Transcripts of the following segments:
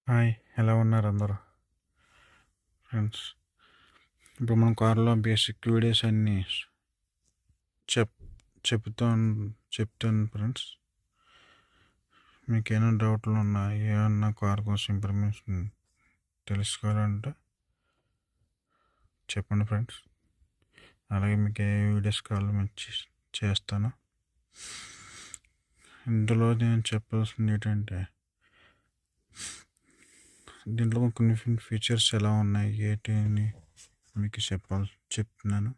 Hi, ఎలా ఉన్నారు అందరూ ఫ్రెండ్స్? ఇప్పుడు మన కార్లో బేసిక్ వీడియోస్ అన్నీ చెప్ చెప్తాను చెప్తాను ఫ్రెండ్స్. మీకు ఏమైనా డౌట్లు ఉన్నా, ఏమన్నా కార్ కోసం ఇన్ఫర్మేషన్ తెలుసుకోవాలంటే చెప్పండి ఫ్రెండ్స్. అలాగే మీకు ఏ వీడియోస్ కావాలో మేము చేస్తాను. ఇందులో నేను చెప్పాల్సింది ఏంటంటే, దీంట్లో కొన్ని ఫీచర్స్ ఎలా ఉన్నాయి ఏంటి అని మీకు చెప్తున్నాను.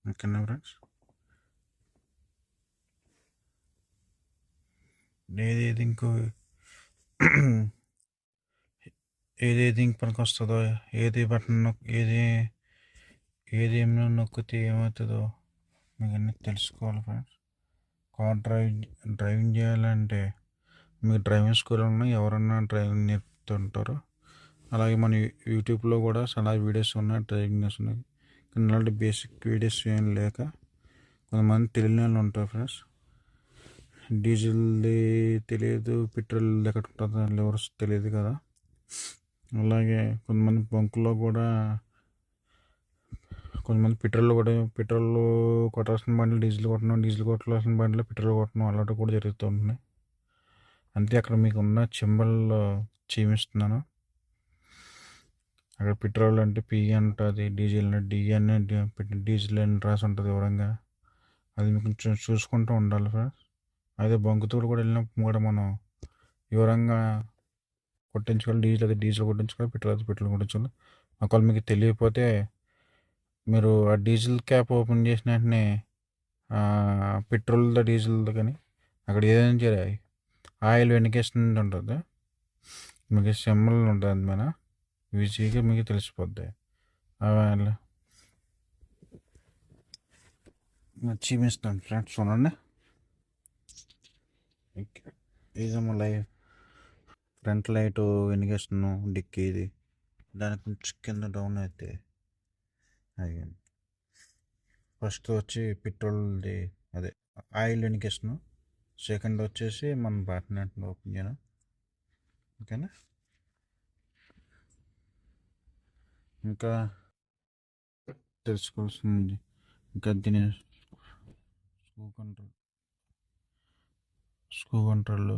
ఓకేనా ఫ్రెండ్స్? ఏదేది ఇంకో ఏదేది ఇంక పనికి వస్తుందో, ఏది బటన్ ఏది ఏమైనా నొక్కితే ఏమవుతుందో మీకు అన్నీ తెలుసుకోవాలి ఫ్రెండ్స్. కార్ డ్రైవింగ్ చేయాలంటే మీకు డ్రైవింగ్ స్కూల్ ఉన్న ఎవరన్నా డ్రైవింగ్ నేర్పుతుంటారు. అలాగే మన యూట్యూబ్లో కూడా చాలా వీడియోస్ ఉన్నాయి, డ్రైవింగ్ ఉన్నాయి. కానీ ఇలాంటి బేసిక్ వీడియోస్ ఏం లేక కొంతమంది తెలియని వాళ్ళు ఉంటారు ఫ్రెండ్స్. డీజిల్ది తెలియదు, పెట్రోల్ ఎక్కడ ఉంటుందో లివర్స్ తెలియదు కదా. అలాగే కొంతమంది బంకుల్లో కూడా కొంతమంది పెట్రోల్ కొట్టాల్సిన బండ్లు డీజిల్ కొట్టడం, డీజిల్ కొట్టాల్సిన బండ్లు పెట్రోల్ కొట్టడం అలాంటివి కూడా జరుగుతూ ఉన్నాయి. అంతే, అక్కడ మీకు ఉన్న సింబల్లో చూపిస్తున్నాను. అక్కడ పెట్రోల్ అంటే పి ఉంటుంది, డీజిల్ అంటే డి అని డీజిల్ అని రాసి ఉంటుంది వివరంగా. అది మీకు కొంచెం చూసుకుంటూ ఉండాలి ఫ్రెండ్స్. అదే బంకుతోడు కూడా వెళ్ళినప్పుడు కూడా మనం వివరంగా కొట్టించుకోవాలి. Diesel కొట్టించుకోవాలి, petrol కొట్టించుకోవాలి. ఒకవేళ మీకు తెలియకపోతే మీరు ఆ డీజిల్ క్యాప్ ఓపెన్ చేసిన వెంటనే పెట్రోల్తో డీజిల్తో కానీ అక్కడ ఏదైనా సరే ఆయిల్ వెనకేస్తుంది ఉంటుంది, మీకు సింబల్ ఉంటుంది. అందుమేన ఈజీగా మీకు తెలిసిపోద్ది. ఆయిల్ చూపిస్తాను ఫ్రెండ్స్, చూడండి. ఇదేమో ఫ్రంట్ లైట్ వెనకేస్తున్నాం, డిక్కీది దానికి కొంచెం కింద డౌన్ అయితే అది ఫస్ట్ వచ్చి పెట్రోల్ది అదే ఆయిల్ వెనకేస్తున్నాం. సెకండ్ వచ్చేసి మనం బాటినెట్ ఓపెన్ చేయను. ఓకేనా? ఇంకా తెలుసుకోవాల్సింది ఇంకా దీని స్క్రూ కంట్రోల్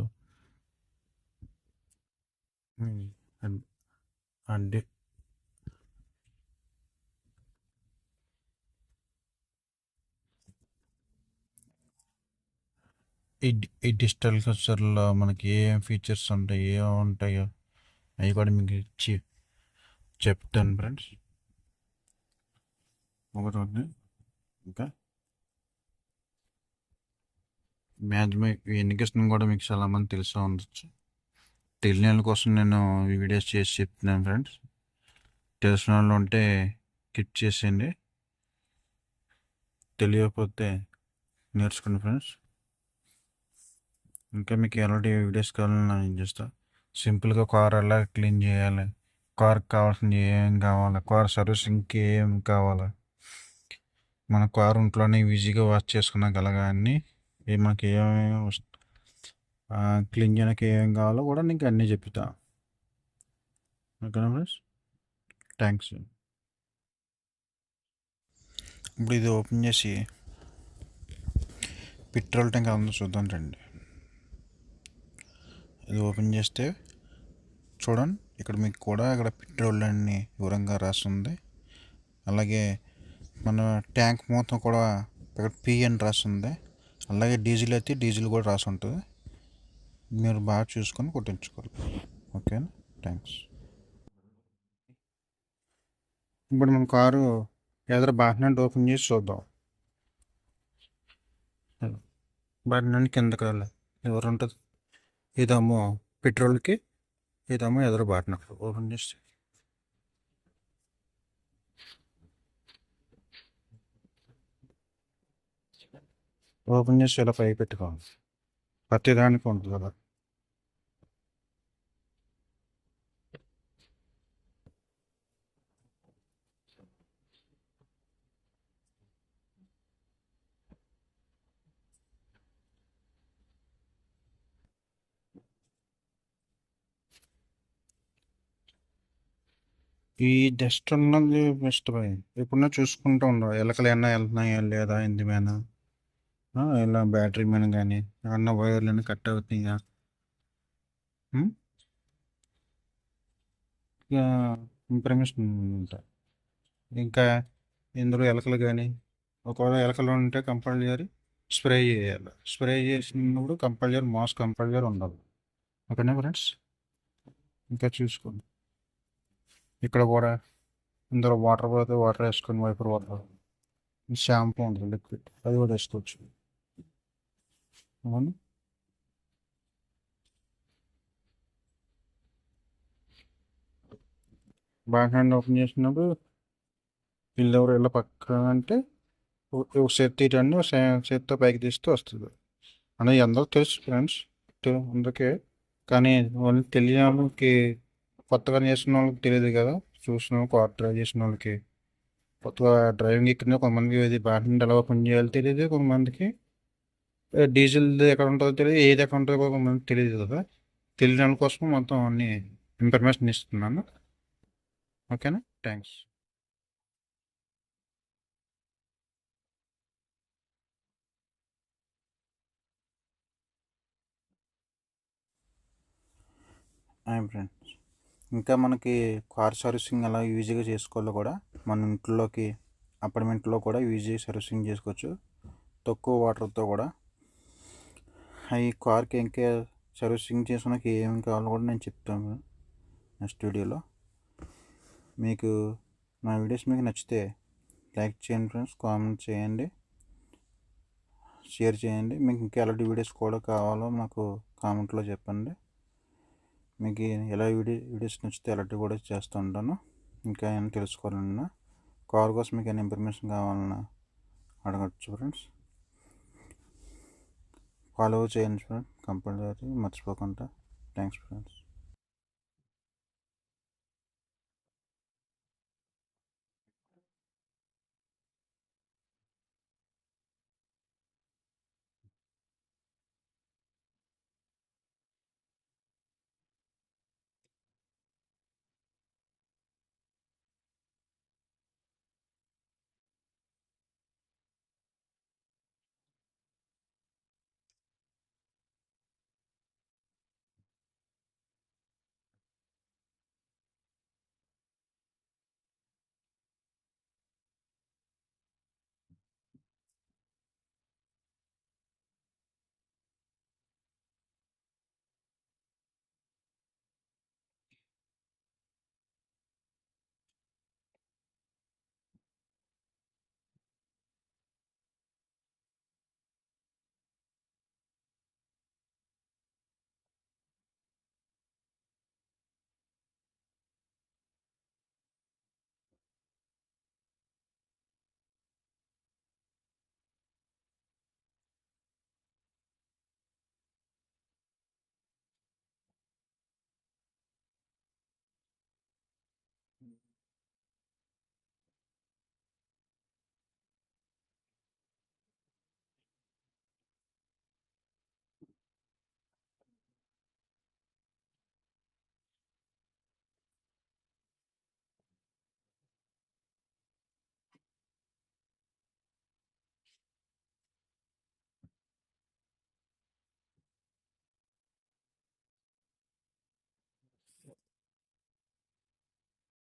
అంటే ఈ డిజిటల్ కల్చర్లో మనకి ఏం ఫీచర్స్ ఉంటాయి, ఏం ఉంటాయో అవి కూడా మీకు చెప్తాను ఫ్రెండ్స్. ఒకటి ఇంకా మ్యాక్సిమం ఎన్నికేషన్ కూడా మీకు చాలామంది తెలిసే ఉండొచ్చు. తెలియని వాళ్ళ కోసం నేను ఈ వీడియోస్ చేసి చెప్తున్నాను ఫ్రెండ్స్. తెలిసిన వాళ్ళు ఉంటే క్లిక్ చేసేయండి, తెలియకపోతే నేర్చుకోండి ఫ్రెండ్స్. ఇంకా మీకు ఎలాంటి వీడియోస్ కావాలని నేను చేస్తాను. సింపుల్గా కార్ ఎలా క్లీన్ చేయాలి, కార్కి కావాల్సింది ఏం కావాలి, కార్ సర్వీసింగ్కి ఏం కావాలి, మన కారు ఇంట్లోనే ఈజీగా వాష్ చేసుకున్నాగలగా అన్నీ మనకి ఏమేమి క్లీన్ చేయడానికి ఏం కావాలో కూడా నీకు అన్నీ చెప్తా. ఓకేనా ఫ్రెండ్స్? థ్యాంక్స్. ఇప్పుడు ఇది ఓపెన్ చేసి పెట్రోల్ ట్యాంక్ అందరూ చూద్దాం రండి. ఇది ఓపెన్ చేస్తే చూడండి, ఇక్కడ మీకు కూడా ఇక్కడ పెట్రోల్ అన్ని వివరంగా రాస్తుంది. అలాగే మన ట్యాంక్ మొత్తం కూడా ఇక్కడ పి అని రాస్తుంది. అలాగే డీజిల్ అయితే డీజిల్ కూడా రాసి ఉంటుంది. మీరు బాగా చూసుకొని కొట్టించుకోవాలి. ఓకేనా? థ్యాంక్స్. ఇప్పుడు మన కారు ఎదురు బాటినెట్ ఓపెన్ చేసి చూద్దాం. బాటినెట్ కిందకి వెళ్ళాలి, ఎవరు ఉంటుంది. ఇదేమో పెట్రోల్కి, ఇదేమో ఎదురు బాటినెట్. ఓపెన్ చేసి ఇలా పై పెట్టుకోవాలి. ప్రతి దానికి ఉంటుంది కదా. ఈ డస్ట్ ఉన్నది బెస్ట్ బై. ఎప్పుడన్నా చూసుకుంటూ ఉండాలి, ఎలకలు ఏమన్నా వెళ్తున్నాయా లేదా ఇంటి మీద, ఇలా బ్యాటరీ మీద కానీ ఏమన్నా వైర్లు అన్నీ కట్ అవుతున్నాయా. ఉమ్, ఇక ఇన్ఫర్మేషన్ ఉంటాయి. ఇంకా ఇందులో ఎలకలు కానీ, ఒకవేళ ఎలకలు ఉంటే కంపల్సరీ స్ప్రే చేయాలి. స్ప్రే చేసినప్పుడు కంపల్సరీ మాస్క్ కంపల్సరీ ఉండాలి. ఓకేనా ఫ్రెండ్స్. ఇంకా చూసుకోండి. ఇక్కడ కూడా ఇందులో వాటర్ పోతే వాటర్ వేసుకొని వైపర్ వాటర్, షాంపూ ఉంటుంది లిక్విడ్, అది కూడా వేసుకోవచ్చు. అవును. బ్యాక్ హ్యాండ్ ఓపెన్ చేసినప్పుడు వీళ్ళు ఎవరు ఇలా పక్కన అంటే ఒక చేతి తీయటాన్ని ఒక చేతితో పైకి తీస్తూ వస్తుంది అనేది అందరూ తెలుసు ఫ్రెండ్స్, అందుకే. కానీ వాళ్ళు తెలియని వాళ్ళకి, కొత్తగా చేసిన వాళ్ళకి తెలియదు కదా. చూసిన వాళ్ళకి, కార్ డ్రైవ్ చేసిన వాళ్ళకి, కొత్తగా డ్రైవింగ్ ఎక్కిన కొంతమందికి ఇది బ్యాక్ హ్యాండ్ ఎలా ఓపెన్ చేయాలో తెలియదు. కొంతమందికి డీజిల్ ఎక్కడ ఉంటుందో తెలియదు, ఏది ఎక్కడ ఉంటుందో కూడా కొంతమందికి తెలియదు కదా. తెలియని వాళ్ళ కోసం మొత్తం అన్ని ఇన్ఫర్మేషన్ ఇస్తున్నాను. ఓకేనా. థ్యాంక్స్. ఫ్రెండ్స్, ఇంకా మనకి కార్ సర్వీసింగ్ ఎలా ఈజీగా చేసుకోవాలో కూడా మన ఇంట్లోకి అపార్ట్మెంట్లో కూడా ఈజీగా సర్వీసింగ్ చేసుకోవచ్చు తక్కువ వాటర్తో కూడా. ఈ కార్కి ఇంకా సర్వీసింగ్ చేసుకోవడానికి ఏమేమి కావాలో కూడా నేను చెప్తాను నెక్స్ట్ వీడియోలో. మీకు నా వీడియోస్ మీకు నచ్చితే లైక్ చేయండి ఫ్రెండ్స్, కామెంట్ చేయండి, షేర్ చేయండి. మీకు ఇంకా ఎలాంటి వీడియోస్ కూడా కావాలో నాకు కామెంట్లో చెప్పండి. మీకు ఎలా వీడియోస్ నచ్చితే అలాంటివి కూడా చేస్తూ ఉంటాను. ఇంకా ఏమైనా తెలుసుకోవాలన్నా, కార్ కోసం మీకు ఏమైనా ఇన్ఫర్మేషన్ కావాలన్నా అడగచ్చు ఫ్రెండ్స్. ఫాలో చేయండి ఫ్రెండ్స్ కంపల్సరీ మర్చిపోకుండా. Thanks friends.